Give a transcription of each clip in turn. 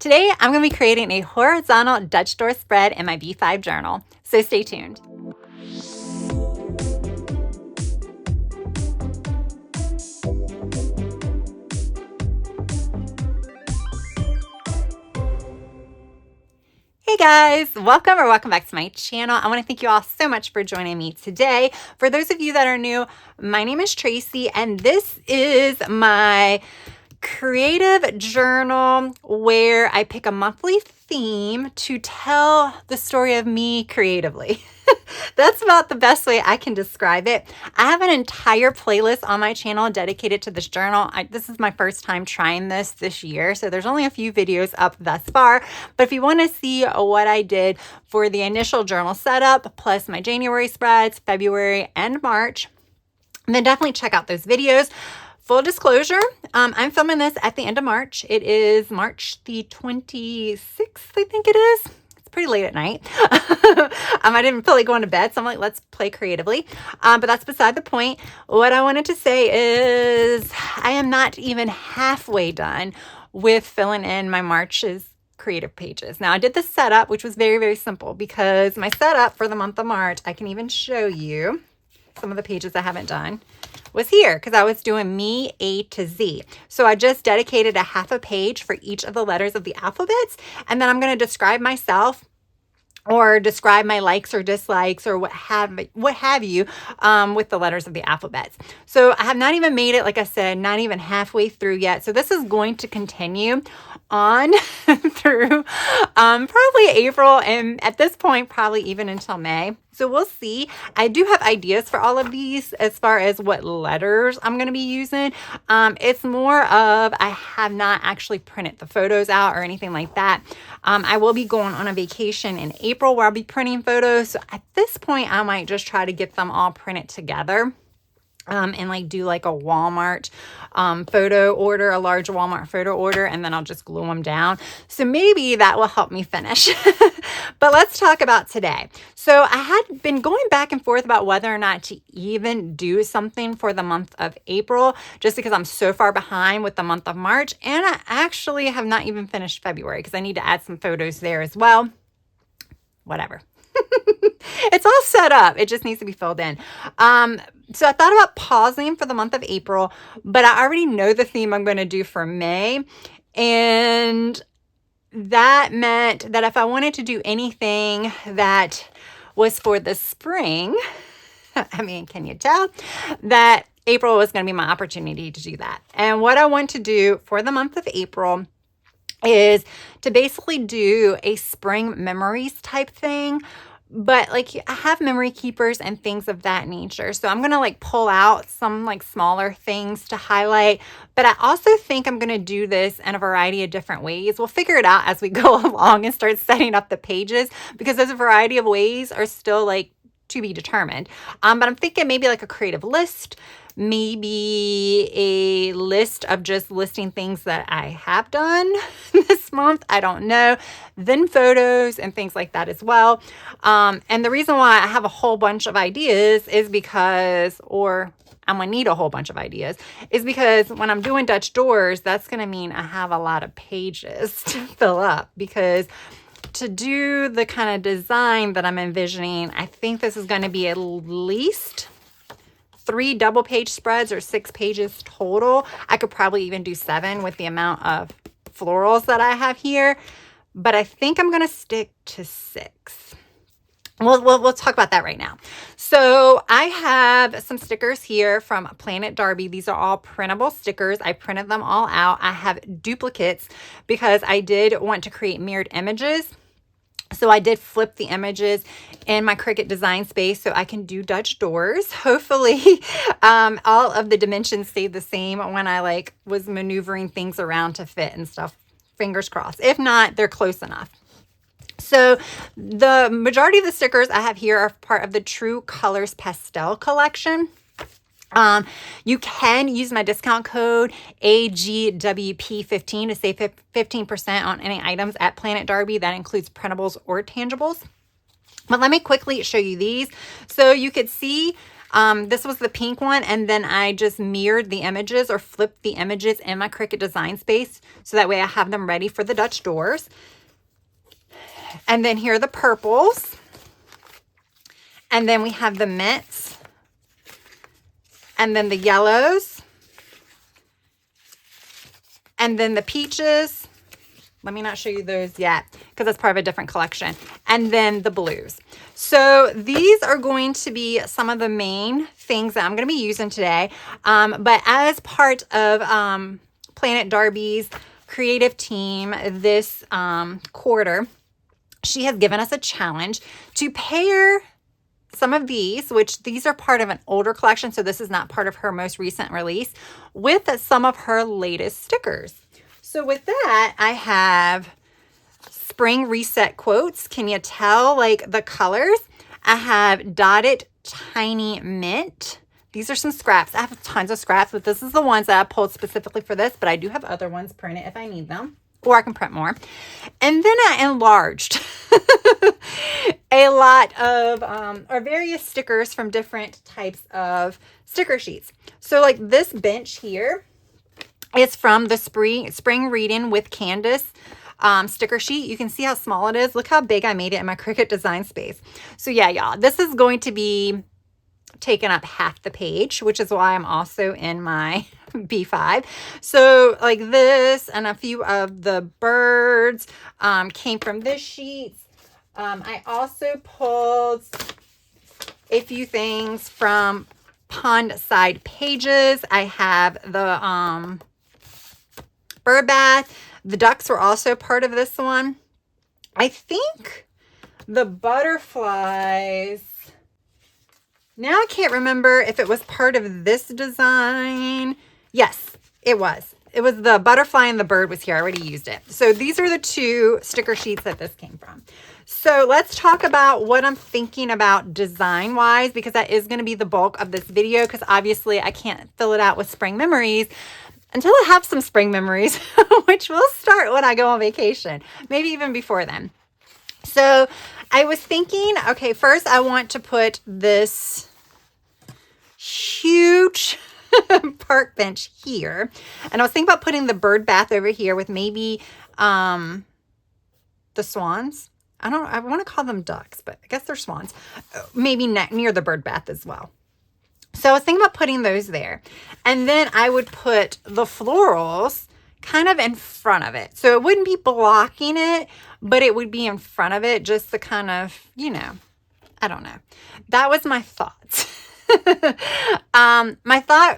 Today, I'm going to be creating a horizontal Dutch door spread in my B5 journal, so stay tuned. Hey guys, welcome back to my channel. I want to thank you all so much for joining me today. For those of you that are new, my name is Tracy and this is my creative journal where I pick a monthly theme to tell the story of me creatively. That's about the best way I can describe it. I have an entire playlist on my channel dedicated to this journal. This is my first time trying this year, so there's only a few videos up thus far. But if you want to see what I did for the initial journal setup, plus my January spreads, February, and March, then definitely check out those videos. Full disclosure, I'm filming this at the end of March. It is March the 26th, I think it is. It's pretty late at night. I didn't feel like going to bed, so I'm like, let's play creatively. But that's beside the point. What I wanted to say is I am not even halfway done with filling in my March's creative pages. Now, I did the setup, which was very, very simple because my setup for the month of March, I can even show you some of the pages I haven't done, was here because I was doing me A to Z. So I just dedicated a half a page for each of the letters of the alphabets. And then I'm going to describe myself or describe my likes or dislikes or what have you with the letters of the alphabets. So I have not even made it, like I said, not even halfway through yet. So this is going to continue on through probably April, and at this point probably even until May. So we'll see. I do have ideas for all of these as far as what letters I'm going to be using. It's more of I have not actually printed the photos out or anything like that. I will be going on a vacation in April where I'll be printing photos. So at this point, I might just try to get them all printed together. And like do like a Walmart photo order, a large Walmart photo order, and then I'll just glue them down. So maybe that will help me finish. But let's talk about today. So I had been going back and forth about whether or not to even do something for the month of April, just because I'm so far behind with the month of March. And I actually have not even finished February because I need to add some photos there as well. Whatever. It's all set up. It just needs to be filled in. So I thought about pausing for the month of April, but I already know the theme I'm going to do for May. And that meant that if I wanted to do anything that was for the spring, I mean, can you tell that April was going to be my opportunity to do that? And what I want to do for the month of April is to basically do a spring memories type thing. But like I have memory keepers and things of that nature. So I'm going to like pull out some like smaller things to highlight. But I also think I'm going to do this in a variety of different ways. We'll figure it out as we go along and start setting up the pages because there's a variety of ways are still like to be determined. But I'm thinking maybe like a creative list, maybe a list of just listing things that I have done this month. I don't know. Then photos and things like that as well. And the reason why I have a whole bunch of ideas is because, or I'm going to need a whole bunch of ideas, is because when I'm doing Dutch doors, that's going to mean I have a lot of pages to fill up because to do the kind of design that I'm envisioning, I think this is going to be at least 3 double page spreads or 6 pages total. I could probably even do 7 with the amount of florals that I have here, but I think I'm going to stick to 6. We'll talk about that right now. So I have some stickers here from Planit Darbi. These are all printable stickers. I printed them all out. I have duplicates because I did want to create mirrored images. So I did flip the images in my Cricut design space so I can do Dutch doors. Hopefully all of the dimensions stayed the same when I like was maneuvering things around to fit and stuff. Fingers crossed. If not, they're close enough. So the majority of the stickers I have here are part of the True Colors Pastel collection. You can use my discount code AGWP15 to save 15% on any items at Planit Darbi. That includes printables or tangibles. But let me quickly show you these. So you could see This was the pink one, and then I just mirrored the images or flipped the images in my Cricut design space so that way I have them ready for the Dutch doors. And then here are the purples. And then we have the mints. And then the yellows. And then the peaches. Let me not show you those yet because that's part of a different collection. And then the blues. So these are going to be some of the main things that I'm going to be using today. But as part of Planit Darbi's creative team this quarter, she has given us a challenge to pair some of these, which these are part of an older collection, so this is not part of her most recent release, with some of her latest stickers. So with that, I have spring reset quotes. Can you tell like the colors? I have dotted tiny mint. These are some scraps. I have tons of scraps, but this is the ones that I pulled specifically for this, but I do have other ones printed if I need them, or I can print more. And then I enlarged a lot of or various stickers from different types of sticker sheets. So like this bench here is from the spring reading with Candis sticker sheet. You can see how small it is. Look how big I made it in my Cricut design space. So yeah, y'all, this is going to be taking up half the page, which is why I'm also in my B5. So like this and a few of the birds came from this sheet. I also pulled a few things from Pondside Pages. I have the bird bath. The ducks were also part of this one. I think the butterflies, now I can't remember if it was part of this design. Yes, it was. It was the butterfly and the bird was here. I already used it. So these are the two sticker sheets that this came from. So let's talk about what I'm thinking about design-wise, because that is going to be the bulk of this video, because obviously I can't fill it out with spring memories until I have some spring memories, which will start when I go on vacation, maybe even before then. So I was thinking, okay, first I want to put this huge park bench here. And I was thinking about putting the bird bath over here with maybe the swans. I want to call them ducks, but I guess they're swans. Maybe near the bird bath as well. So I was thinking about putting those there. And then I would put the florals kind of in front of it. So it wouldn't be blocking it, but it would be in front of it just to kind of, you know, I don't know. That was my thoughts.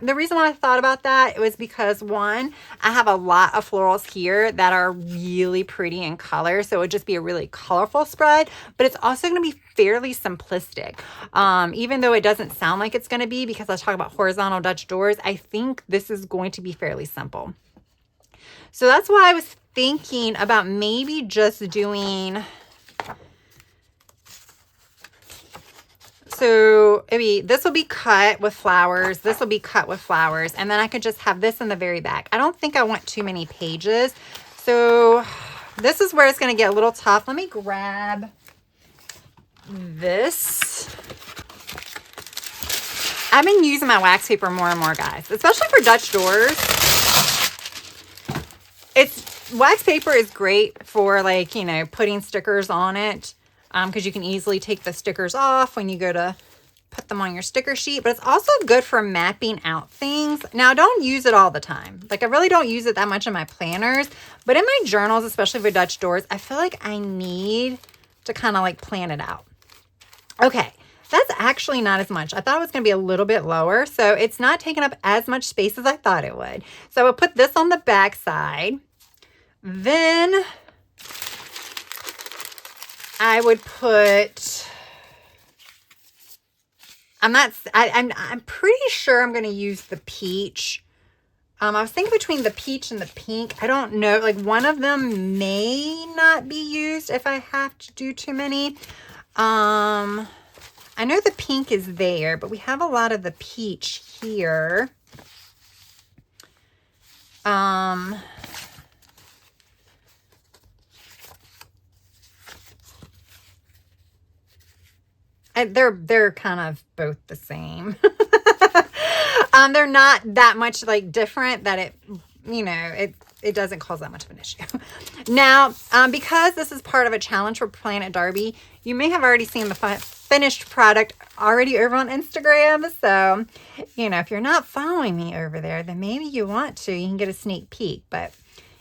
The reason why I thought about that was because one, I have a lot of florals here that are really pretty in color. So it would just be a really colorful spread, but it's also going to be fairly simplistic. Even though it doesn't sound like it's going to be, because I talk about horizontal Dutch doors, I think this is going to be fairly simple. So that's why I was thinking about maybe just doing, so maybe this will be cut with flowers. This will be cut with flowers. And then I could just have this in the very back. I don't think I want too many pages. So this is where it's going to get a little tough. Let me grab this. I've been using my wax paper more and more, guys, especially for Dutch doors. Wax paper is great for, like, you know, putting stickers on it. Because you can easily take the stickers off when you go to put them on your sticker sheet. But it's also good for mapping out things. Now, I don't use it all the time. Like, I really don't use it that much in my planners. But in my journals, especially for Dutch doors, I feel like I need to kind of, like, plan it out. Okay, that's actually not as much. I thought it was going to be a little bit lower. So it's not taking up as much space as I thought it would. So I would put this on the back side. Then I would put, I'm pretty sure I'm going to use the peach. I was thinking between the peach and the pink. I don't know, like one of them may not be used if I have to do too many. I know the pink is there, but we have a lot of the peach here. They're kind of both the same. They're not that much like different that it, you know, it doesn't cause that much of an issue. Now, because this is part of a challenge for Planit Darbi, you may have already seen the finished product already over on Instagram. So, you know, if you're not following me over there, then maybe you want to. You can get a sneak peek. But,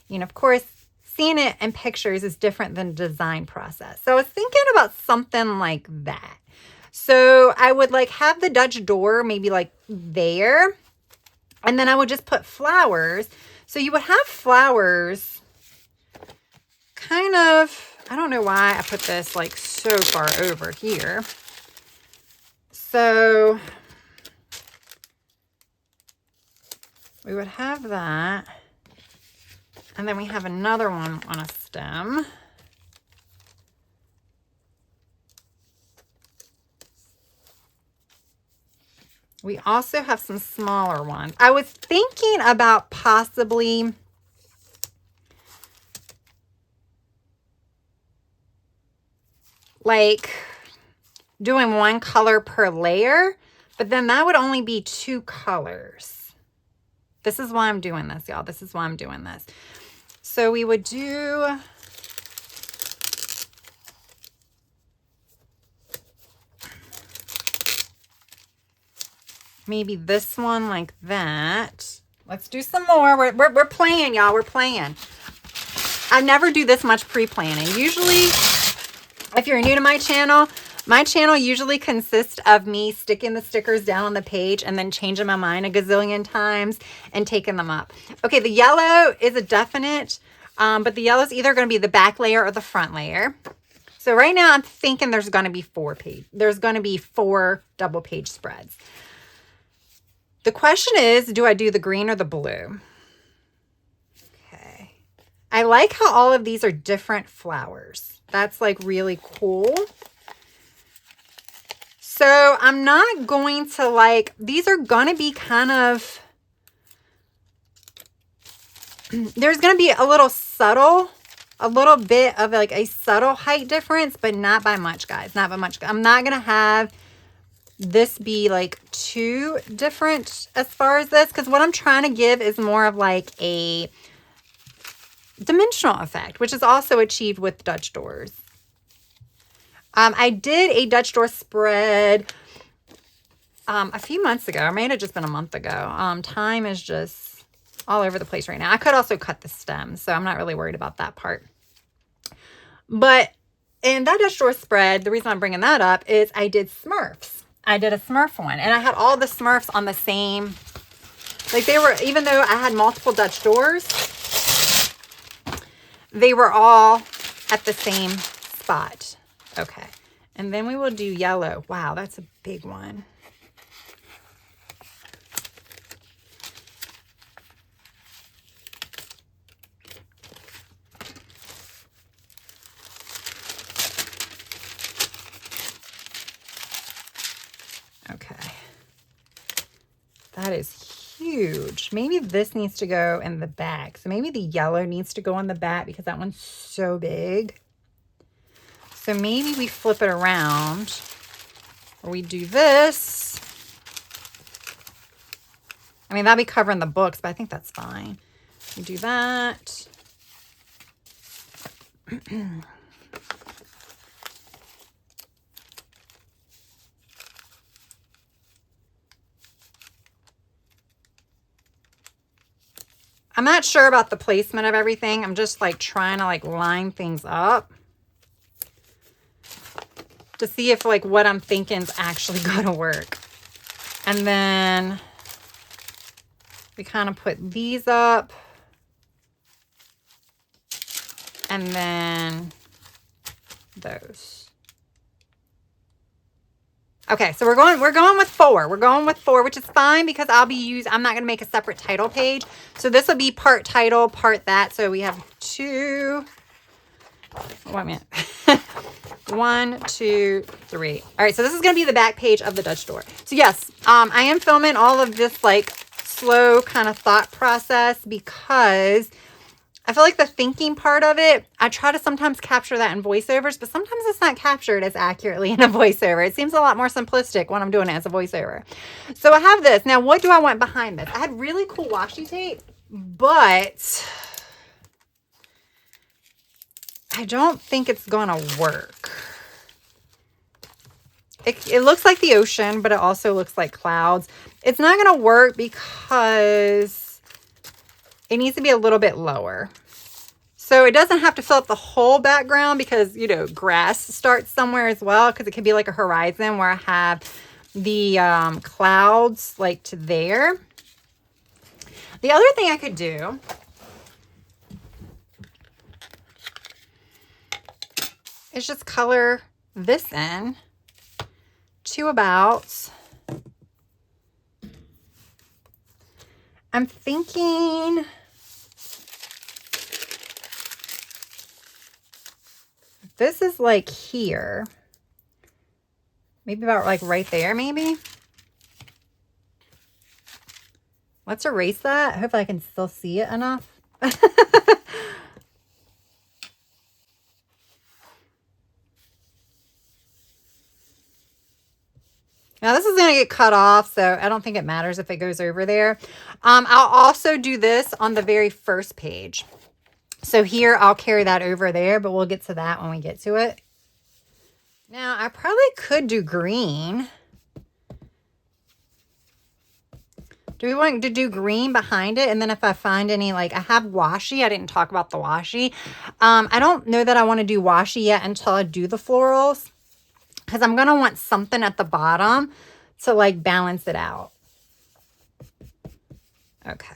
you know, of course, seeing it in pictures is different than the design process. So I was thinking about something like that. So I would like have the Dutch door maybe like there. And then I would just put flowers. So you would have flowers kind of, I don't know why I put this like so far over here. So we would have that. And then we have another one on a stem. We also have some smaller ones. I was thinking about possibly like doing one color per layer, but then that would only be 2 colors. This is why I'm doing this, y'all. This is why I'm doing this. So we would do maybe this one like that. Let's do some more. We're playing, y'all. We're playing. I never do this much pre-planning. Usually, if you're new to my channel usually consists of me sticking the stickers down on the page and then changing my mind a gazillion times and taking them up. Okay, the yellow is a definite, but the yellow is either going to be the back layer or the front layer. So right now I'm thinking there's going to be 4 double page spreads. The question is, do I do the green or the blue? Okay. I like how all of these are different flowers. That's like really cool. So I'm not going to like, these are going to be kind of, there's going to be a little bit of like a subtle height difference, but not by much, guys. Not by much. I'm not going to have this be like too different as far as this, because what I'm trying to give is more of like a dimensional effect, which is also achieved with Dutch doors. I did a Dutch door spread a few months ago. It may have just been a month ago. Time is just all over the place right now. I could also cut the stem, so I'm not really worried about that part. But in that Dutch door spread, the reason I'm bringing that up is I did Smurfs. I did a Smurf one, and I had all the Smurfs on the same, like they were, even though I had multiple Dutch doors, they were all at the same spot. Okay. And then we will do yellow. Wow, that's a big one. Okay. That is huge. Maybe this needs to go in the back. So maybe the yellow needs to go in the back because that one's so big. So maybe we flip it around, or we do this. I mean, that'd be covering the books, but I think that's fine. We do that. I'm not sure about the placement of everything. I'm just like trying to like line things up to see if like what I'm thinking is actually going to work. And then we kind of put these up. And then those. Okay, so we're going with 4. We're going with 4, which is fine because I'm not going to make a separate title page. So this will be part title, part that. So we have 2. Wait a minute. 1, 2, 3. All right, so this is going to be the back page of the Dutch door. So yes, I am filming all of this like slow kind of thought process because I feel like the thinking part of it, I try to sometimes capture that in voiceovers, but sometimes it's not captured as accurately in a voiceover. It seems a lot more simplistic when I'm doing it as a voiceover. So I have this. Now, what do I want behind this? I had really cool washi tape, but I don't think it's going to work. It looks like the ocean, but it also looks like clouds. It's not going to work because it needs to be a little bit lower. So it doesn't have to fill up the whole background because, you know, grass starts somewhere as well, because it could be like a horizon where I have the clouds like to there. The other thing I could do is just color this in to about, I'm thinking this is like here, maybe about like right there, maybe. Let's erase that. Hopefully I can still see it enough. Now this is going to get cut off, so I don't think it matters if it goes over there. I'll also do this on the very first page. So here I'll carry that over there, but we'll get to that when we get to it. Now I probably could do green. Do we want to do green behind it? And then if I find any, like I have washi, I didn't talk about the washi. I don't know that I want to do washi yet until I do the florals, because I'm going to want something at the bottom to like balance it out. Okay.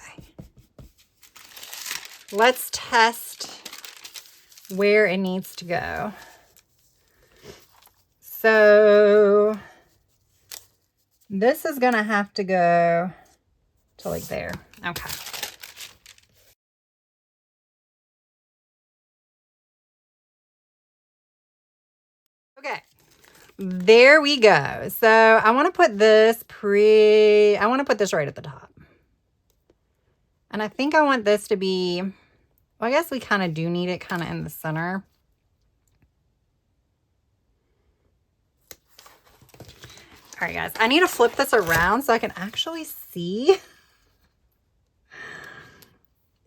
Let's test where it needs to go. So this is going to have to go to like there. Okay. Okay. There we go. So I want to put this I want to put this right at the top. And I think I want this to be, well, I guess we kind of do need it kind of in the center. All right, guys, I need to flip this around so I can actually see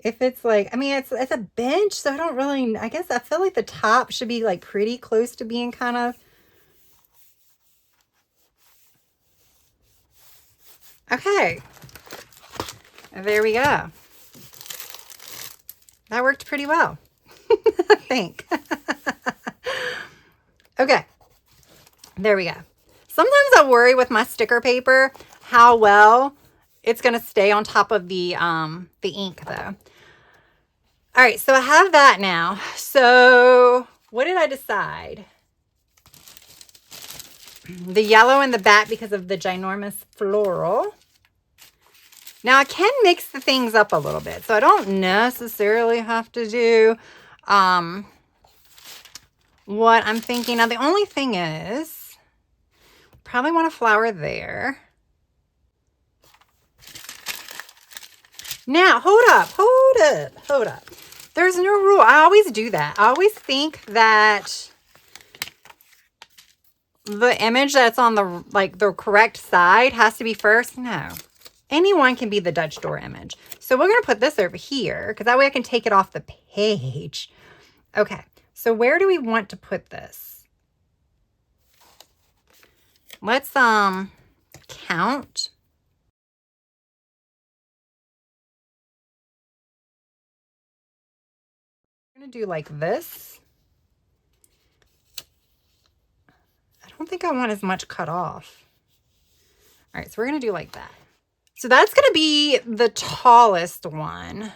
if it's like, I mean, it's a bench, so I don't really, I guess I feel like the top should be like pretty close to being kind of, okay. There we go. That worked pretty well, I think. Okay, there we go. Sometimes I worry with my sticker paper how well it's going to stay on top of the ink though. All right, so I have that now. So what did I decide? The yellow in the back because of the ginormous floral. Now I can mix the things up a little bit, so I don't necessarily have to do what I'm thinking. Now the only thing is, probably want a flower there. Now hold up. There's no rule. I always do that. I always think that the image that's on the the correct side has to be first. No. Anyone can be the Dutch door image. So we're going to put this over here because that way I can take it off the page. Okay. So where do we want to put this? Let's count. We're going to do like this. I don't think I want as much cut off. All right. So we're going to do like that. So that's going to be the tallest one.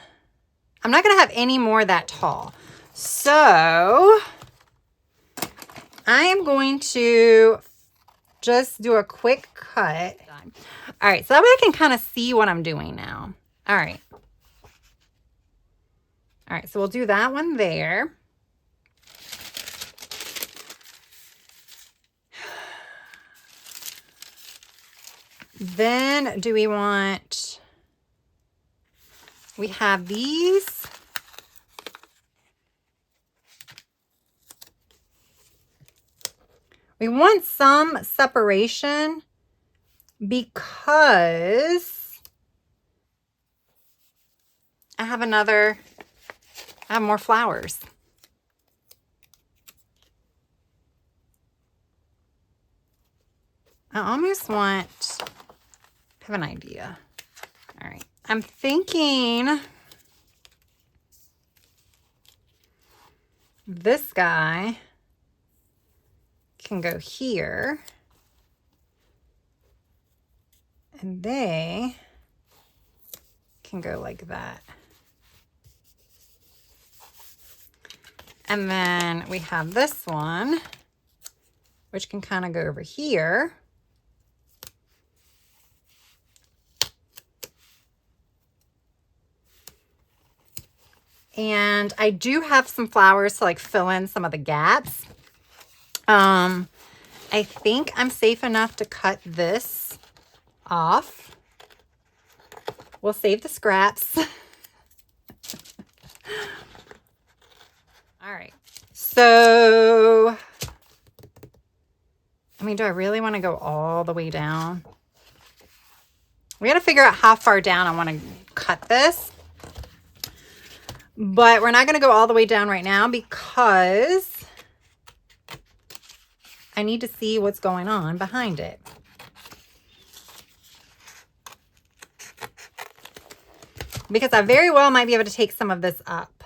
I'm not going to have any more that tall. So I am going to just do a quick cut. All right. So that way I can kind of see what I'm doing now. All right. All right. So we'll do that one there. Then do we want, we have these. We want some separation because I have more flowers. I almost want, I have an idea. All right, I'm thinking this guy can go here, and they can go like that. And then we have this one, which can kind of go over here. And I do have some flowers to like fill in some of the gaps. I think I'm safe enough to cut this off. We'll save the scraps. All right. So, I mean, do I really want to go all the way down? We got to figure out how far down I want to cut this. But we're not going to go all the way down right now because I need to see what's going on behind it. Because I very well might be able to take some of this up.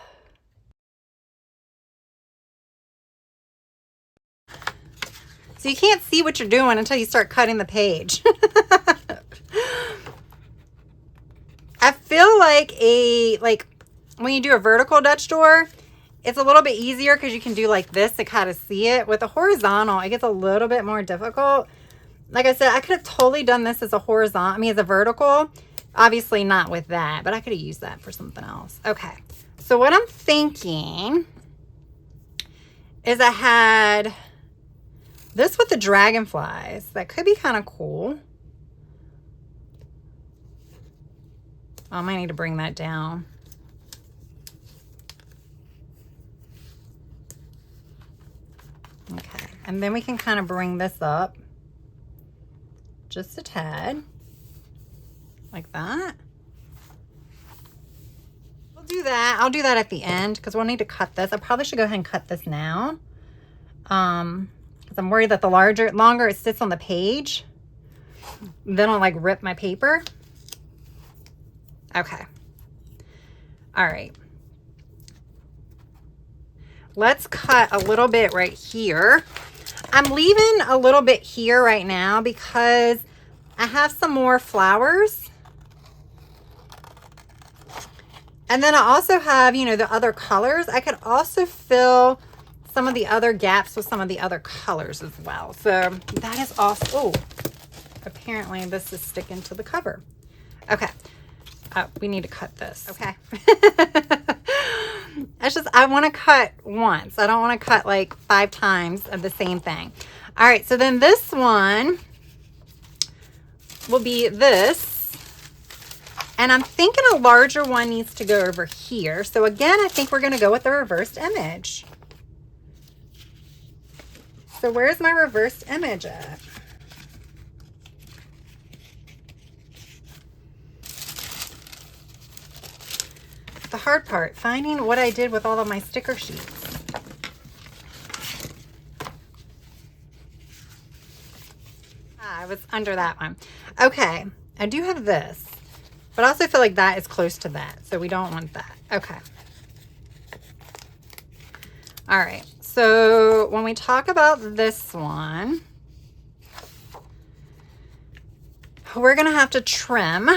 So you can't see what you're doing until you start cutting the page. I feel like when you do a vertical Dutch door, it's a little bit easier because you can do like this to kind of see it. With a horizontal, it gets a little bit more difficult. Like I said, I could have totally done this as a horizontal, I mean as a vertical. Obviously not with that, but I could have used that for something else. Okay, so what I'm thinking is I had this with the dragonflies. That could be kind of cool. I might need to bring that down. Okay, and then we can kind of bring this up just a tad, like that. We'll do that. I'll do that at the end because we'll need to cut this. I probably should go ahead and cut this now. Because I'm worried that the longer it sits on the page, then I'll like rip my paper. Okay. All right. Let's cut a little bit right here. I'm leaving a little bit here right now because I have some more flowers. And then I also have, you know, the other colors. I could also fill some of the other gaps with some of the other colors as well. So that is awesome. Oh, apparently this is sticking to the cover. Okay. We need to cut this. Okay. It's just, I want to cut once. I don't want to cut like 5 times of the same thing. All right. So then this one will be this. And I'm thinking a larger one needs to go over here. So again, I think we're going to go with the reversed image. So where's my reversed image at? The hard part, finding what I did with all of my sticker sheets. I was under that one. Okay, I do have this, but I also feel like that is close to that, so we don't want that. Okay. All right, so when we talk about this one, we're gonna have to trim.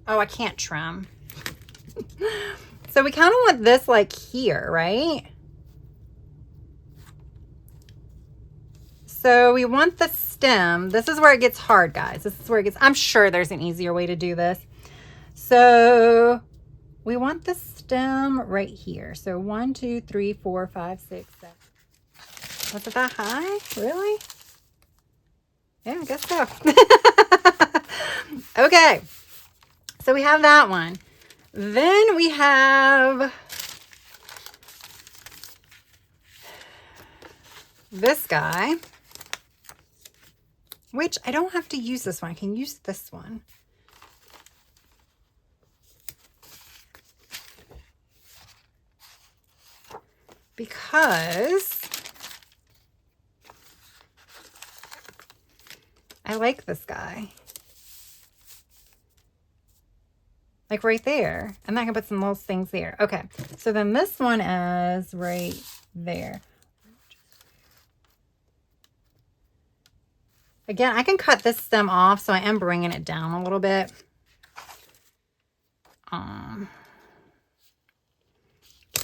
Oh, I can't trim. So we kind of want this like here, right? So we want the stem. This is where it gets hard, guys. This is where it gets, I'm sure there's an easier way to do this. So we want the stem right here. So 1, 2, 3, 4, 5, 6, 7. Was it that high? Really? Yeah, I guess so. Okay. So we have that one. Then we have this guy, which I don't have to use this one. I can use this one. Because I like this guy. Like right there. And I can put some little things there. Okay. So then this one is right there. Again, I can cut this stem off, so I am bringing it down a little bit. Can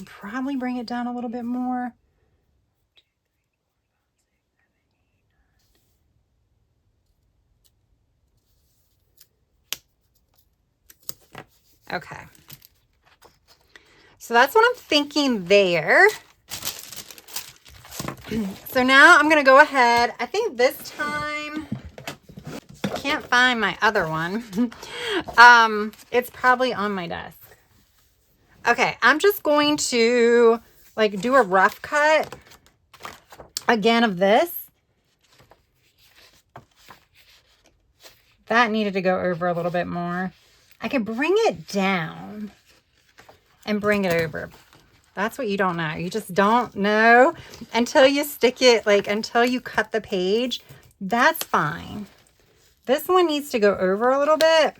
probably bring it down a little bit more. Okay. So that's what I'm thinking there. So now I'm going to go ahead. I think this time, I can't find my other one. It's probably on my desk. Okay, I'm just going to like do a rough cut again of this. That needed to go over a little bit more. I can bring it down and bring it over. That's what you don't know. You just don't know until you stick it, like until you cut the page. That's fine. This one needs to go over a little bit.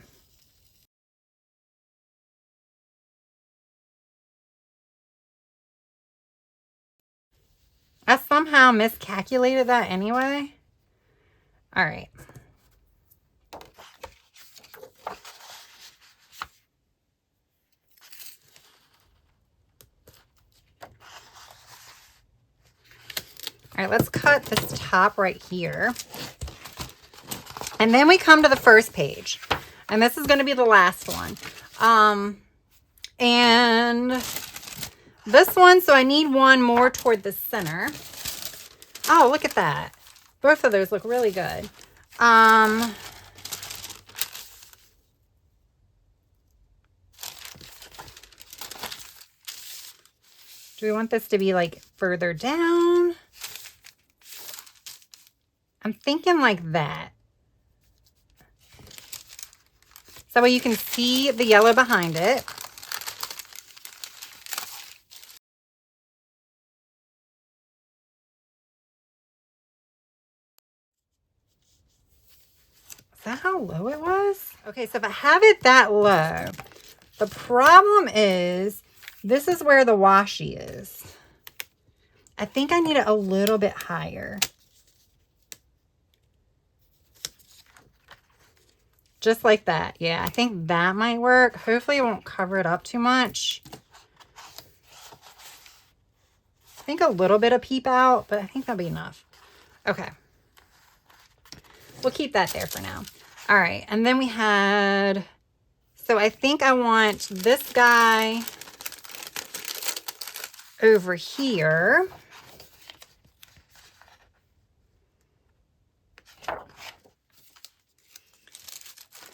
I somehow miscalculated that anyway. All right. All right, let's cut this top right here. And then we come to the first page. And this is going to be the last one. And this one, so I need one more toward the center. Oh, look at that. Both of those look really good. Do we want this to be like further down? I'm thinking like that. So that way you can see the yellow behind it. Is that how low it was? Okay, so if I have it that low, the problem is this is where the washi is. I think I need it a little bit higher. Just like that. Yeah, I think that might work. Hopefully it won't cover it up too much. I think a little bit of peep out, but I think that'll be enough. Okay. We'll keep that there for now. All right. And then we had, so I think I want this guy over here.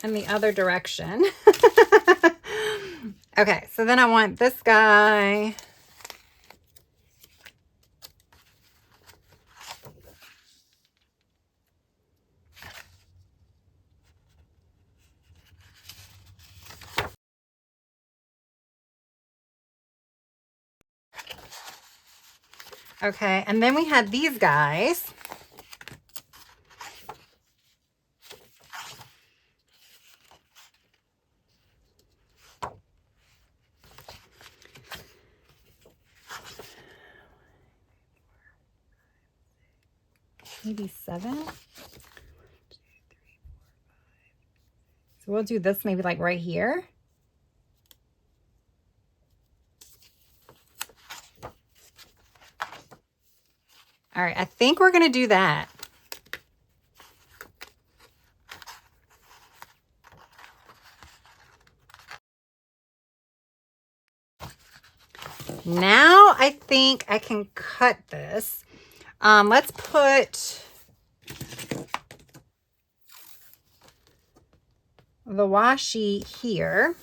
And the other direction. Okay, so then I want this guy okay, and then we had these guys. Maybe 7. So we'll do this maybe like right here. All right, I think we're going to do that. Now I think I can cut this. Let's put the washi here.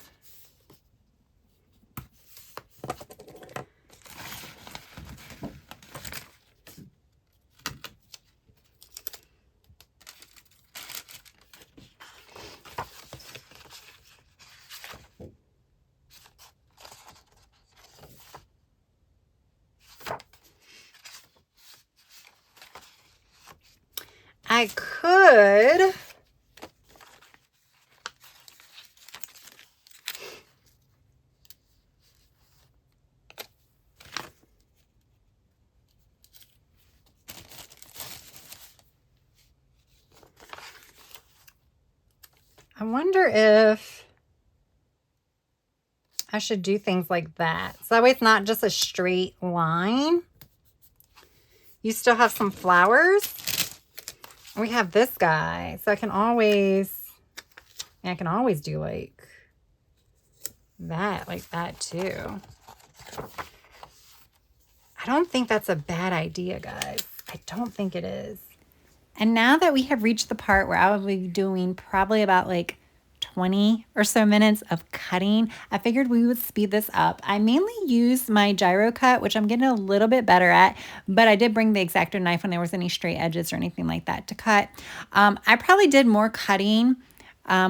I could I wonder if I should do things like that. So that way it's not just a straight line. You still have some flowers. We have this guy. So I can always do like that too. I don't think that's a bad idea, guys. I don't think it is. And now that we have reached the part where I will be doing probably about like 20 or so minutes of cutting, I figured we would speed this up. I mainly use my gyro cut, which I'm getting a little bit better at, but I did bring the X-Acto knife when there was any straight edges or anything like that to cut. I probably did more cutting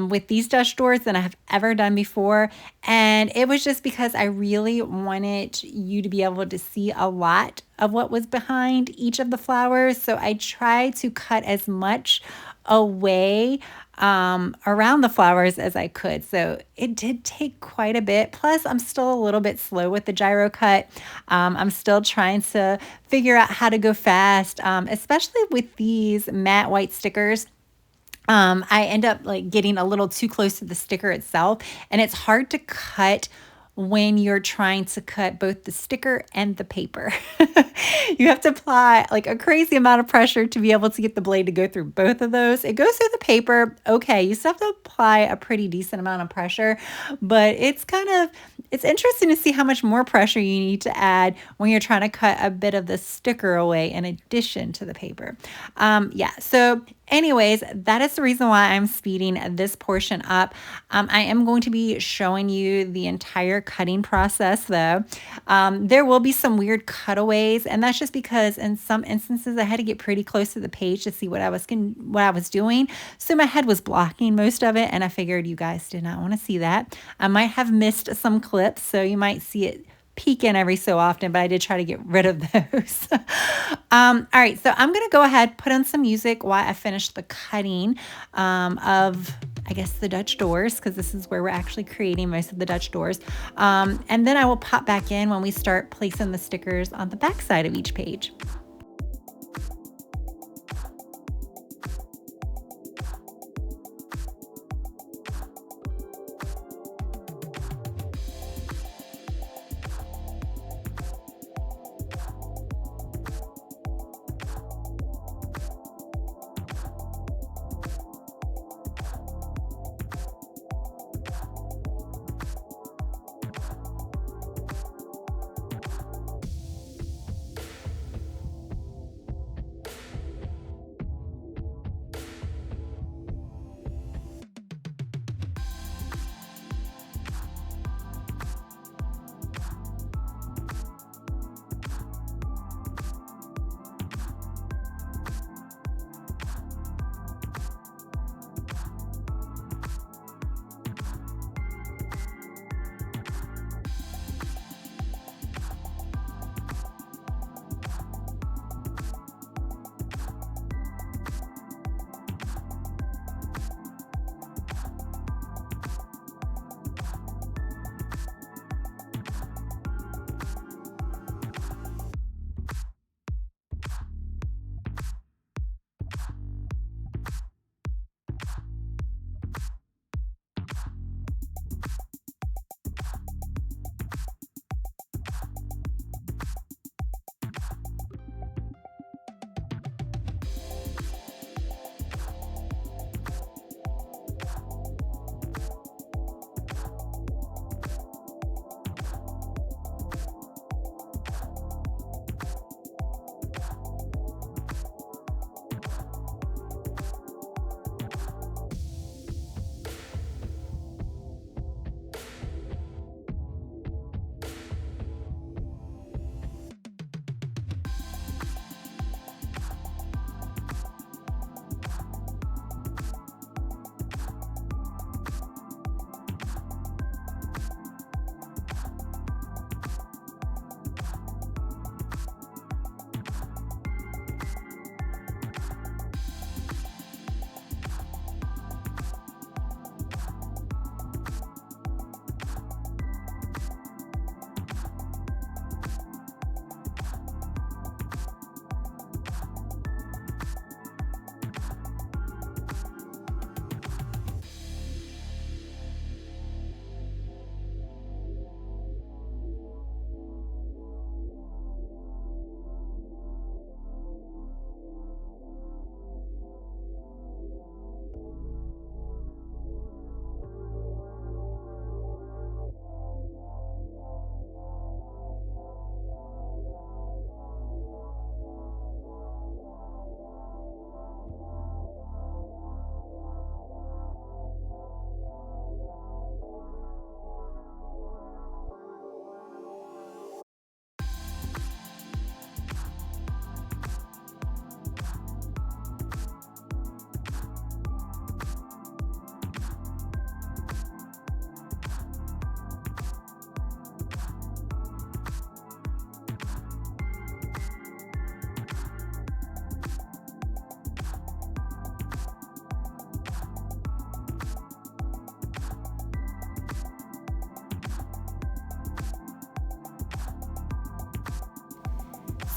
with these Dutch doors than I have ever done before. And it was just because I really wanted you to be able to see a lot of what was behind each of the flowers. So I tried to cut as much away around the flowers as I could. So it did take quite a bit. Plus, I'm still a little bit slow with the gyro cut. I'm still trying to figure out how to go fast, especially with these matte white stickers. I end up like getting a little too close to the sticker itself, and it's hard to cut when you're trying to cut both the sticker and the paper. You have to apply like a crazy amount of pressure to be able to get the blade to go through both of those. It goes through the paper, okay, you still have to apply a pretty decent amount of pressure, but it's interesting to see how much more pressure you need to add when you're trying to cut a bit of the sticker away in addition to the paper. Yeah, so anyways, that is the reason why I'm speeding this portion up. I am going to be showing you the entire cutting process though. There will be some weird cutaways, and that's just because in some instances I had to get pretty close to the page to see what I was doing. So my head was blocking most of it, and I figured you guys did not want to see that. I might have missed some clips, so you might see it peek in every so often, but I did try to get rid of those. All right, so I'm gonna go ahead, put on some music while I finish the cutting of, I guess, the Dutch doors, because this is where we're actually creating most of the Dutch doors. And then I will pop back in when we start placing the stickers on the back side of each page.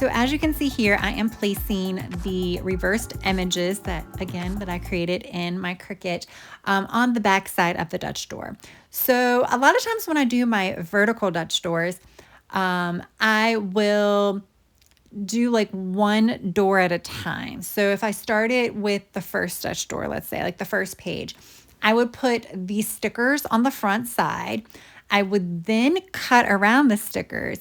So as you can see here, I am placing the reversed images that I created in my Cricut on the back side of the Dutch door. So a lot of times when I do my vertical Dutch doors, I will do like one door at a time. So if I started with the first Dutch door, let's say like the first page, I would put these stickers on the front side. I would then cut around the stickers,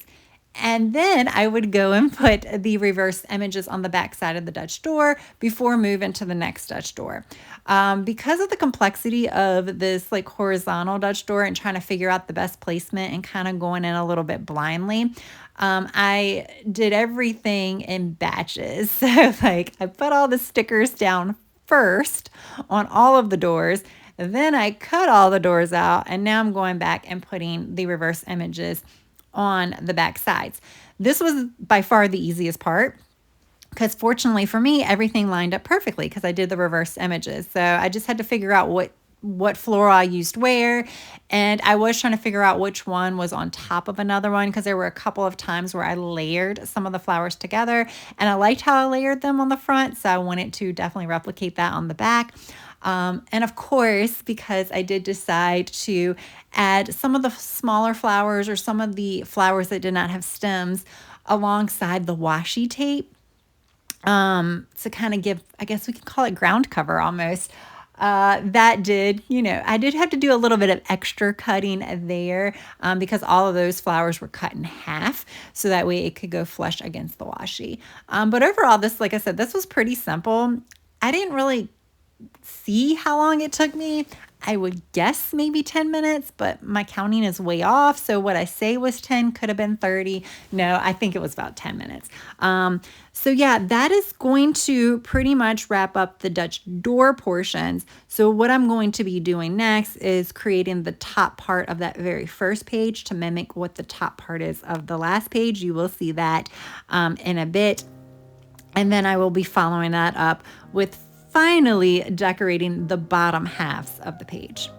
and then I would go and put the reverse images on the back side of the Dutch door before moving to the next Dutch door. Because of the complexity of this like horizontal Dutch door and trying to figure out the best placement and kind of going in a little bit blindly, I did everything in batches. So like I put all the stickers down first on all of the doors. Then I cut all the doors out, and now I'm going back and putting the reverse images on the back sides. This was by far the easiest part because fortunately for me, everything lined up perfectly because I did the reverse images. So I just had to figure out what floral I used where, and I was trying to figure out which one was on top of another one because there were a couple of times where I layered some of the flowers together, and I liked how I layered them on the front, so I wanted to definitely replicate that on the back. And of course, because I did decide to add some of the smaller flowers or some of the flowers that did not have stems alongside the washi tape, to kind of give, I guess we can call it ground cover almost. That did, I did have to do a little bit of extra cutting there because all of those flowers were cut in half so that way it could go flush against the washi. But overall, this, like I said, this was pretty simple. I didn't really see how long it took me. I would guess maybe 10 minutes, but my counting is way off. So what I say was 10 could have been 30. No, I think it was about 10 minutes. So yeah, that is going to pretty much wrap up the Dutch door portions. So what I'm going to be doing next is creating the top part of that very first page to mimic what the top part is of the last page. You will see that in a bit. And then I will be following that up with finally decorating the bottom halves of the page.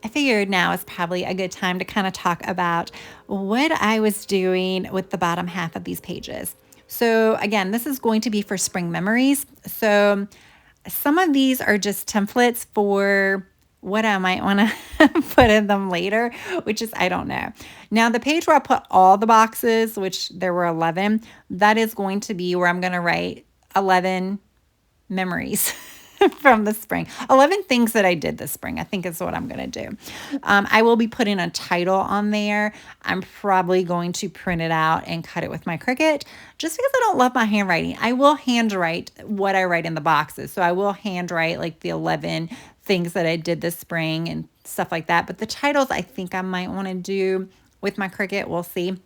I figured now is probably a good time to kind of talk about what I was doing with the bottom half of these pages. So again, this is going to be for spring memories. So some of these are just templates for what I might want to put in them later, which is, I don't know. Now the page where I put all the boxes, which there were 11, that is going to be where I'm going to write 11 memories from the spring. 11 things that I did this spring, I think is what I'm going to do. I will be putting a title on there. I'm probably going to print it out and cut it with my Cricut just because I don't love my handwriting. I will handwrite what I write in the boxes. So I will handwrite like the 11 things that I did this spring and stuff like that. But the titles I think I might want to do with my Cricut. We'll see.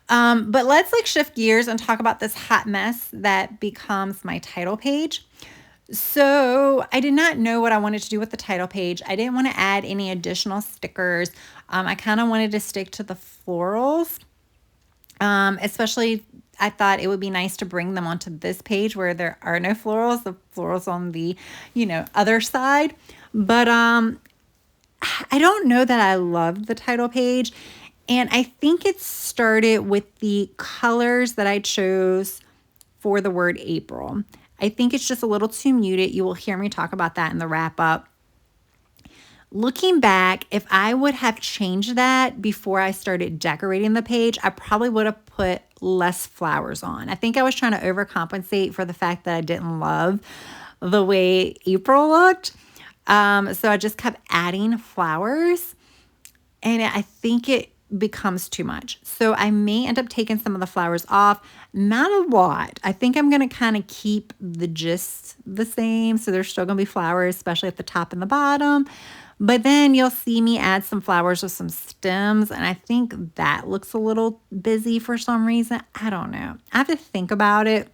But let's like shift gears and talk about this hot mess that becomes my title page. So I did not know what I wanted to do with the title page. I didn't want to add any additional stickers. I kind of wanted to stick to the florals. Especially I thought it would be nice to bring them onto this page where there are no florals, the florals on the, other side. But I don't know that I loved the title page. And I think it started with the colors that I chose for the word April. I think it's just a little too muted. You will hear me talk about that in the wrap up. Looking back, if I would have changed that before I started decorating the page, I probably would have put less flowers on. I think I was trying to overcompensate for the fact that I didn't love the way April looked. So I just kept adding flowers, and I think it becomes too much. So I may end up taking some of the flowers off, not a lot. I think I'm going to kind of keep the gist the same. So there's still going to be flowers, especially at the top and the bottom. But then you'll see me add some flowers with some stems. And I think that looks a little busy for some reason. I don't know. I have to think about it.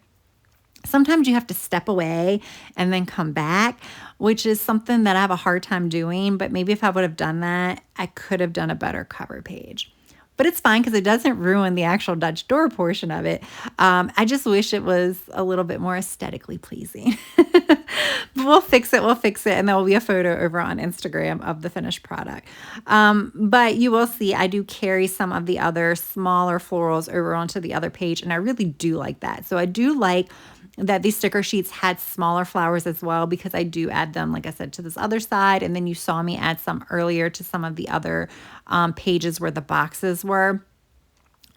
Sometimes you have to step away and then come back, which is something that I have a hard time doing. But maybe if I would have done that, I could have done a better cover page. But it's fine because it doesn't ruin the actual Dutch door portion of it. I just wish it was a little bit more aesthetically pleasing. But we'll fix it. And there will be a photo over on Instagram of the finished product. But you will see I do carry some of the other smaller florals over onto the other page. And I really do like that. So I do like that these sticker sheets had smaller flowers as well, because I do add them, like I said, to this other side. And then you saw me add some earlier to some of the other pages where the boxes were.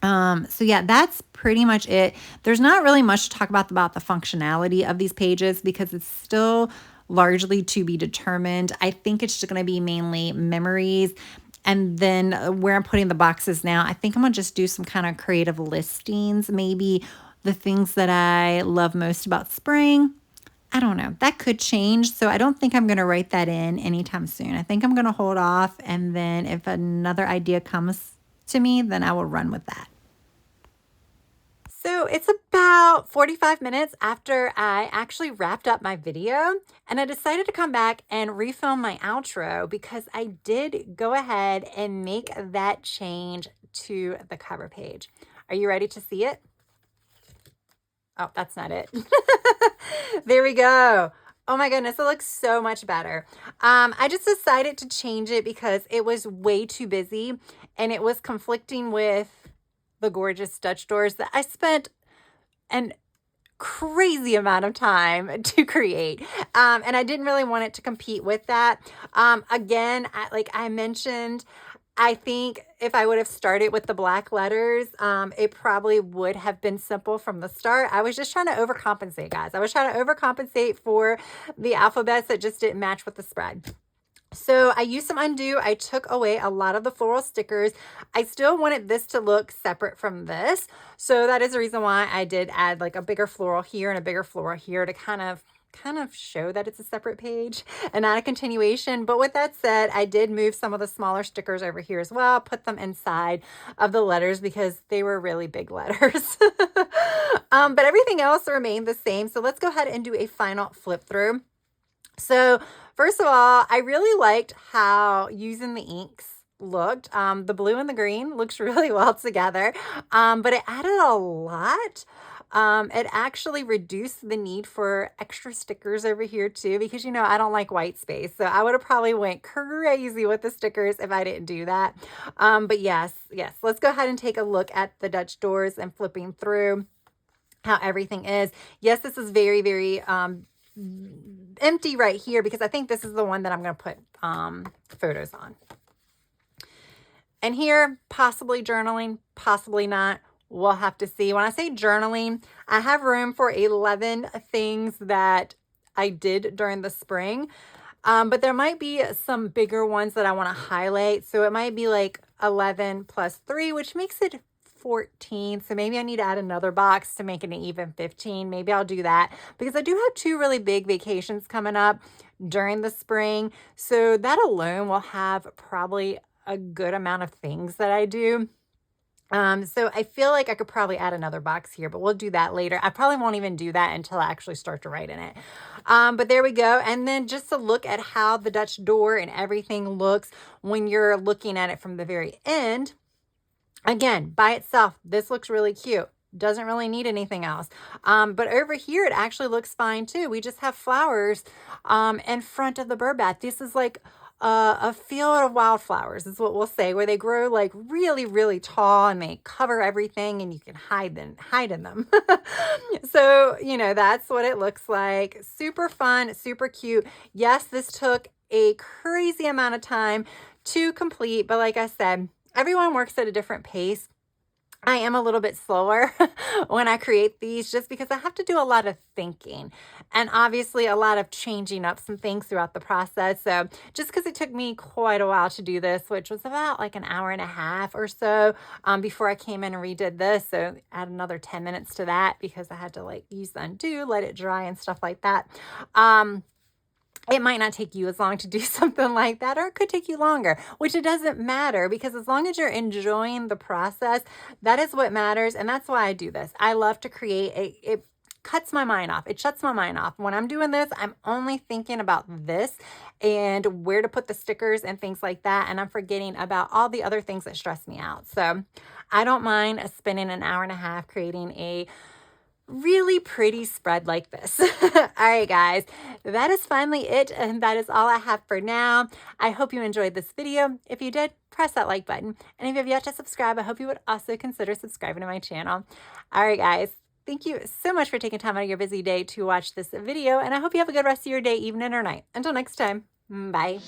So yeah, that's pretty much it. There's not really much to talk about the functionality of these pages because it's still largely to be determined. I think it's just going to be mainly memories. And then where I'm putting the boxes now, I think I'm going to just do some kind of creative listings, maybe the things that I love most about spring. I don't know. That could change. So I don't think I'm going to write that in anytime soon. I think I'm going to hold off. And then if another idea comes to me, then I will run with that. So it's about 45 minutes after I actually wrapped up my video, and I decided to come back and refilm my outro because I did go ahead and make that change to the cover page. Are you ready to see it? Oh, that's not it. There we go. Oh my goodness, it looks so much better. I just decided to change it because it was way too busy and it was conflicting with the gorgeous Dutch doors that I spent an crazy amount of time to create. And I didn't really want it to compete with that. Again, like I mentioned, I think if I would have started with the black letters, it probably would have been simple from the start. I was just trying to overcompensate, guys. I was trying to overcompensate for the alphabets that just didn't match with the spread. So I used some undo. I took away a lot of the floral stickers. I still wanted this to look separate from this. So that is the reason why I did add like a bigger floral here and a bigger floral here to kind of show that it's a separate page and not a continuation. But with that said, I did move some of the smaller stickers over here as well, put them inside of the letters because they were really big letters. But everything else remained the same. So let's go ahead and do a final flip through. So first of all, I really liked how using the inks looked. The blue and the green looks really well together, but it added a lot It actually reduced the need for extra stickers over here too, because you know, I don't like white space. So I would have probably went crazy with the stickers if I didn't do that. But yes, let's go ahead and take a look at the Dutch doors and flipping through how everything is. Yes, this is very, very empty right here because I think this is the one that I'm going to put photos on. And here, possibly journaling, possibly not. We'll have to see. When I say journaling, I have room for 11 things that I did during the spring. But there might be some bigger ones that I want to highlight. So it might be like 11 plus 3, which makes it 14. So maybe I need to add another box to make it an even 15. Maybe I'll do that because I do have 2 really big vacations coming up during the spring. So that alone will have probably a good amount of things that I do. So I feel like I could probably add another box here, but we'll do that later. I probably won't even do that until I actually start to write in it. But there we go. And then just to look at how the Dutch door and everything looks when you're looking at it from the very end. Again, by itself, this looks really cute. Doesn't really need anything else. But over here, it actually looks fine too. We just have flowers in front of the bird bath. This is like a field of wildflowers is what we'll say, where they grow like really, really tall and they cover everything and you can hide in them. So, you know, that's what it looks like. Super fun, super cute. Yes, this took a crazy amount of time to complete, but like I said, everyone works at a different pace. I am a little bit slower when I create these just because I have to do a lot of thinking and obviously a lot of changing up some things throughout the process. So just because it took me quite a while to do this, which was about like an hour and a half or so before I came in and redid this. So add another 10 minutes to that because I had to like use the undo, let it dry and stuff like that. It might not take you as long to do something like that, or it could take you longer, which it doesn't matter because as long as you're enjoying the process, that is what matters. And that's why I do this. I love to create it cuts my mind off. It shuts my mind off. When I'm doing this, I'm only thinking about this and where to put the stickers and things like that. And I'm forgetting about all the other things that stress me out. So I don't mind spending an hour and a half creating a really pretty spread like this. All right, guys, that is finally it. And that is all I have for now. I hope you enjoyed this video. If you did, press that like button. And if you have yet to subscribe, I hope you would also consider subscribing to my channel. All right, guys, thank you so much for taking time out of your busy day to watch this video. And I hope you have a good rest of your day, evening or night. Until next time, bye.